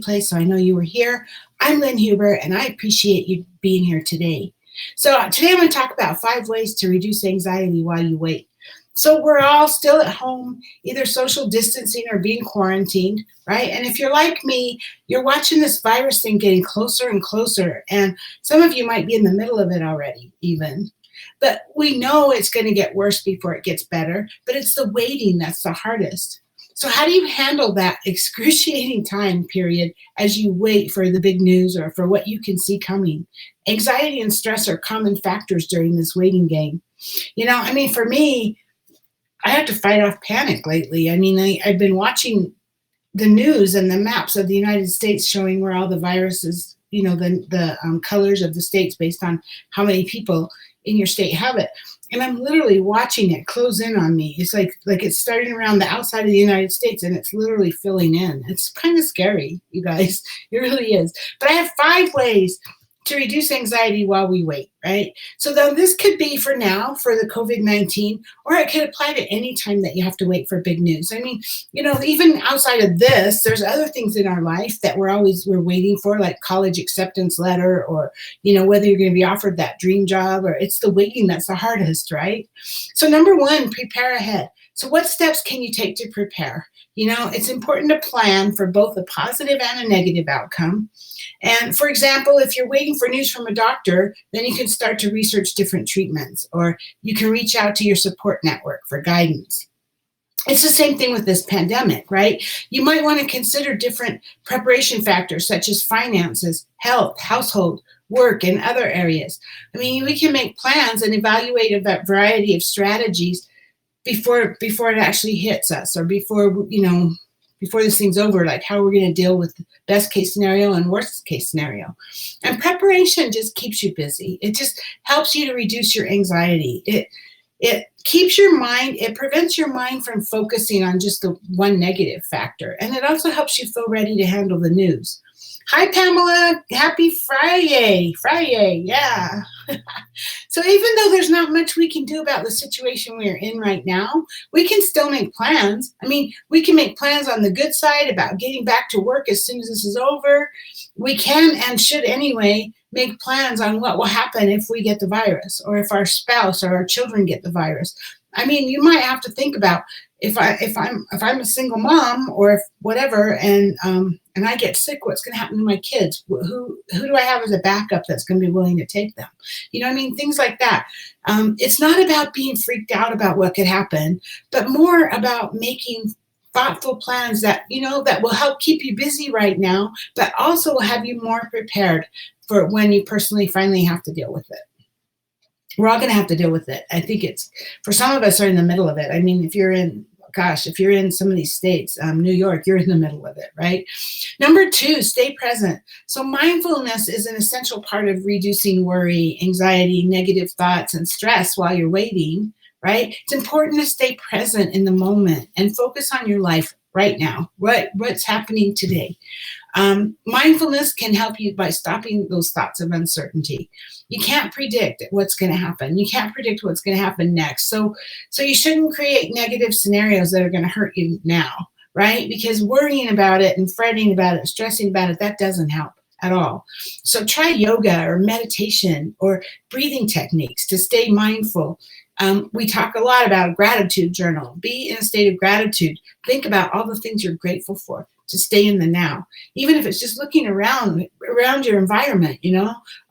place, so I know you were here. I'm Lynn Huber, and I appreciate you being here today. So today I'm going to talk about 5 ways to reduce anxiety while you wait. So we're all still at home, either social distancing or being quarantined, right? And if you're like me, you're watching this virus thing getting closer and closer, and some of you might be in the middle of it already, even. But we know it's going to get worse before it gets better, but it's the waiting that's the hardest. So how do you handle that excruciating time period as you wait for the big news or for what you can see coming? Anxiety and stress are common factors during this waiting game. For me, I have to fight off panic lately. I've been watching the news and the maps of the United States showing where all the viruses, the colors of the states based on how many people in your state have it. And I'm literally watching it close in on me. It's like it's starting around the outside of the United States and it's literally filling in. It's kind of scary, you guys. It really is. But I have 5 ways to reduce anxiety while we wait, right? So then this could be for now, for the COVID-19, or it could apply to any time that you have to wait for big news. Even outside of this, there's other things in our life that we're waiting for, like college acceptance letter, or, whether you're going to be offered that dream job, or it's the waiting that's the hardest, right? So number 1, prepare ahead. So what steps can you take to prepare? It's important to plan for both a positive and a negative outcome. And for example, if you're waiting for news from a doctor, then you can start to research different treatments, or you can reach out to your support network for guidance. It's the same thing with this pandemic, right? You might want to consider different preparation factors such as finances, health, household, work, and other areas. We can make plans and evaluate a variety of strategies before it actually hits us, or before this thing's over, like how we're going to deal with the best case scenario and worst case scenario. And preparation just keeps you busy. It just helps you to reduce your anxiety. It keeps your mind, it prevents your mind from focusing on just the one negative factor. And it also helps you feel ready to handle the news. Hi, Pamela. Happy Friday. Yeah. So even though there's not much we can do about the situation we're in right now, we can still make plans. We can make plans on the good side about getting back to work as soon as this is over. We can, and should anyway, make plans on what will happen if we get the virus, or if our spouse or our children get the virus. You might have to think about if I'm a single mom, or if whatever, and I get sick, what's going to happen to my kids? Who do I have as a backup that's going to be willing to take them? Things like that. It's not about being freaked out about what could happen, but more about making thoughtful plans that will help keep you busy right now, but also will have you more prepared for when you personally finally have to deal with it. We're all going to have to deal with it. I think for some of us are in the middle of it. If you're in some of these states, New York, you're in the middle of it, right? Number 2, stay present. So mindfulness is an essential part of reducing worry, anxiety, negative thoughts, and stress while you're waiting, right? It's important to stay present in the moment and focus on your life right now, what's happening today. Mindfulness can help you by stopping those thoughts of uncertainty. You can't predict what's going to happen. You can't predict what's going to happen next. So you shouldn't create negative scenarios that are going to hurt you now, right? Because worrying about it and fretting about it, stressing about it, that doesn't help at all. So try yoga or meditation or breathing techniques to stay mindful. We talk a lot about a gratitude journal. Be in a state of gratitude. Think about all the things you're grateful for, to stay in the now. Even if it's just looking around your environment,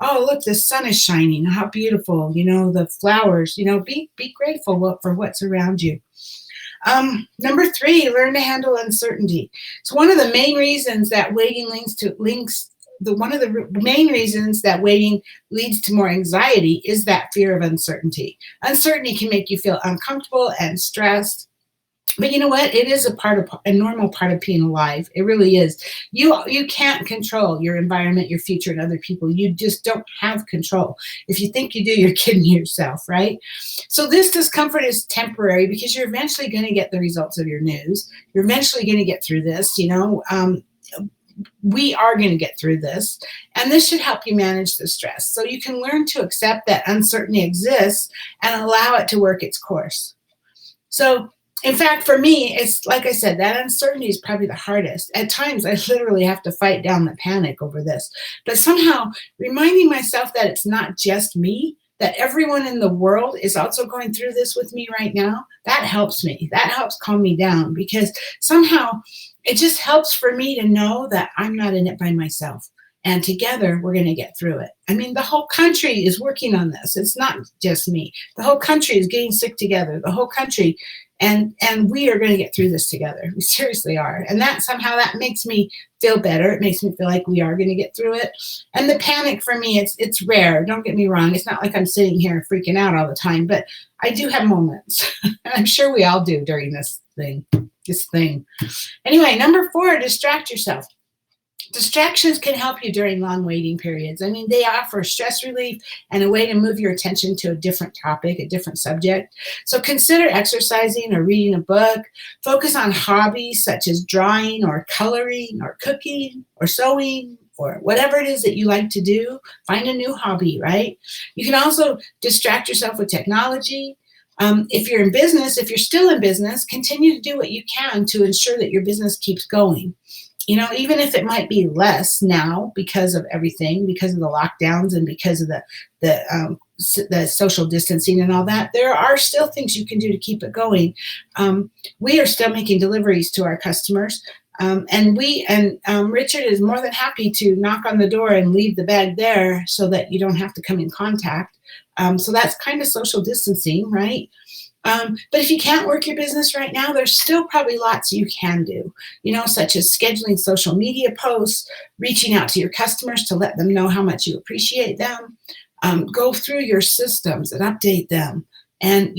oh, look, the sun is shining. How beautiful, the flowers, be grateful for what's around you. Number 3, learn to handle uncertainty. So one of the main reasons that waiting main reasons that waiting leads to more anxiety is that fear of uncertainty. Uncertainty can make you feel uncomfortable and stressed. But you know what? It is a normal part of being alive. It really is. You can't control your environment, your future, and other people. You just don't have control. If you think you do, you're kidding yourself, right? So this discomfort is temporary because you're eventually going to get the results of your news. You're eventually going to get through this, we are going to get through this, and this should help you manage the stress. So you can learn to accept that uncertainty exists and allow it to work its course. So In fact, for me, it's like I said, that uncertainty is probably the hardest. At times, I literally have to fight down the panic over this. But somehow, reminding myself that it's not just me, that everyone in the world is also going through this with me right now, that helps me. That helps calm me down, because somehow it just helps for me to know that I'm not in it by myself. And together, we're going to get through it. I mean, the whole country is working on this. It's not just me. The whole country is getting sick together. The whole country, and we are going to get through this together. We seriously are. And that somehow that makes me feel better. It makes me feel like we are going to get through it. And the panic for me, it's rare. Don't get me wrong. It's not like I'm sitting here freaking out all the time, but I do have moments. I'm sure we all do during this thing. Anyway, number 4, distract yourself. Distractions can help you during long waiting periods. I mean, they offer stress relief and a way to move your attention to a different topic, a different subject. So consider exercising or reading a book. Focus on hobbies such as drawing or coloring or cooking or sewing or whatever it is that you like to do. Find a new hobby, right? You can also distract yourself with technology. If you're in business, if you're still in business, continue to do what you can to ensure that your business keeps going. You know, even if it might be less now because of everything, because of the lockdowns and because of the social distancing and all that, there are still things you can do to keep it going. We are still making deliveries to our customers. And Richard is more than happy to knock on the door and leave the bag there so that you don't have to come in contact. So that's kind of social distancing, right? But if you can't work your business right now, there's still probably lots you can do, such as scheduling social media posts, reaching out to your customers to let them know how much you appreciate them, go through your systems and update them. And,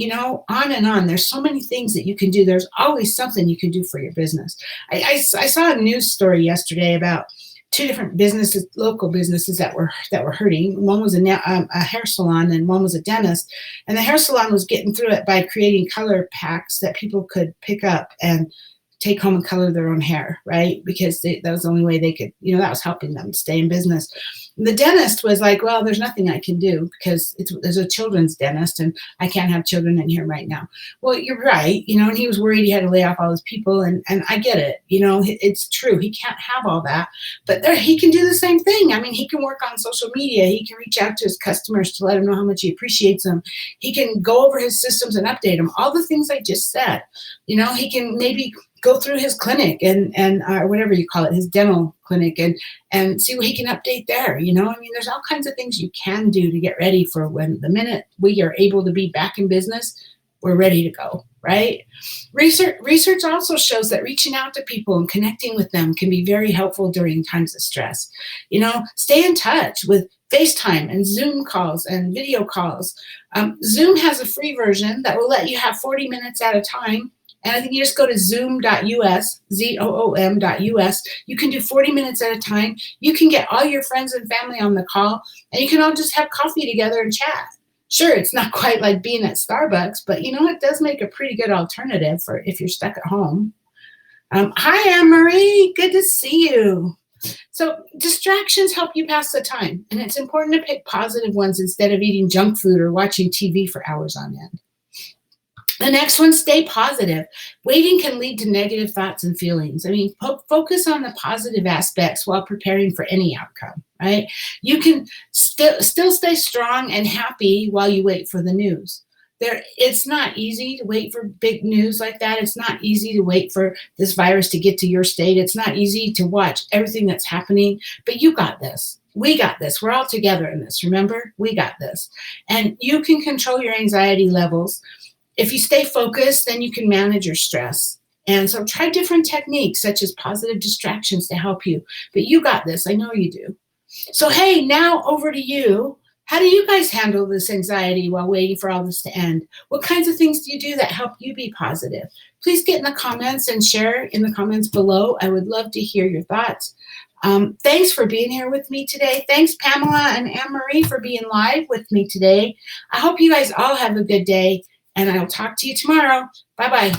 on and on. There's so many things that you can do. There's always something you can do for your business. I saw a news story yesterday about 2 different businesses, local businesses that were hurting. One was a hair salon and one was a dentist. And the hair salon was getting through it by creating color packs that people could pick up and take home and color their own hair, right? Because that was the only way they could, that was helping them stay in business. The dentist was like, well, there's nothing I can do because there's a children's dentist and I can't have children in here right now. Well, you're right, and he was worried he had to lay off all his people, and I get it, it's true. He can't have all that, but he can do the same thing. I mean, he can work on social media. He can reach out to his customers to let them know how much he appreciates them. He can go over his systems and update them. All the things I just said, he can maybe go through his clinic and whatever you call it, his dental clinic, and see what he can update there. There's all kinds of things you can do to get ready for when the minute we are able to be back in business, we're ready to go, right? Research also shows that reaching out to people and connecting with them can be very helpful during times of stress. Stay in touch with FaceTime and Zoom calls and video calls. Zoom has a free version that will let you have 40 minutes at a time. And I think you just go to zoom.us, zoom.us. You can do 40 minutes at a time. You can get all your friends and family on the call, and you can all just have coffee together and chat. Sure, it's not quite like being at Starbucks, but it does make a pretty good alternative for if you're stuck at home. Hi, Anne-Marie. Good to see you. So distractions help you pass the time, and it's important to pick positive ones instead of eating junk food or watching TV for hours on end. The next one, stay positive. Waiting can lead to negative thoughts and feelings. I mean, focus on the positive aspects while preparing for any outcome, right? You can still stay strong and happy while you wait for the news. It's not easy to wait for big news like that. It's not easy to wait for this virus to get to your state. It's not easy to watch everything that's happening, but you got this. We got this. We're all together in this. Remember, we got this. And you can control your anxiety levels. If you stay focused, then you can manage your stress. And so try different techniques such as positive distractions to help you. But you got this. I know you do. So, hey, now over to you. How do you guys handle this anxiety while waiting for all this to end? What kinds of things do you do that help you be positive? Please get in the comments and share in the comments below. I would love to hear your thoughts. Thanks for being here with me today. Thanks, Pamela and Anne-Marie, for being live with me today. I hope you guys all have a good day. And I'll talk to you tomorrow. Bye-bye.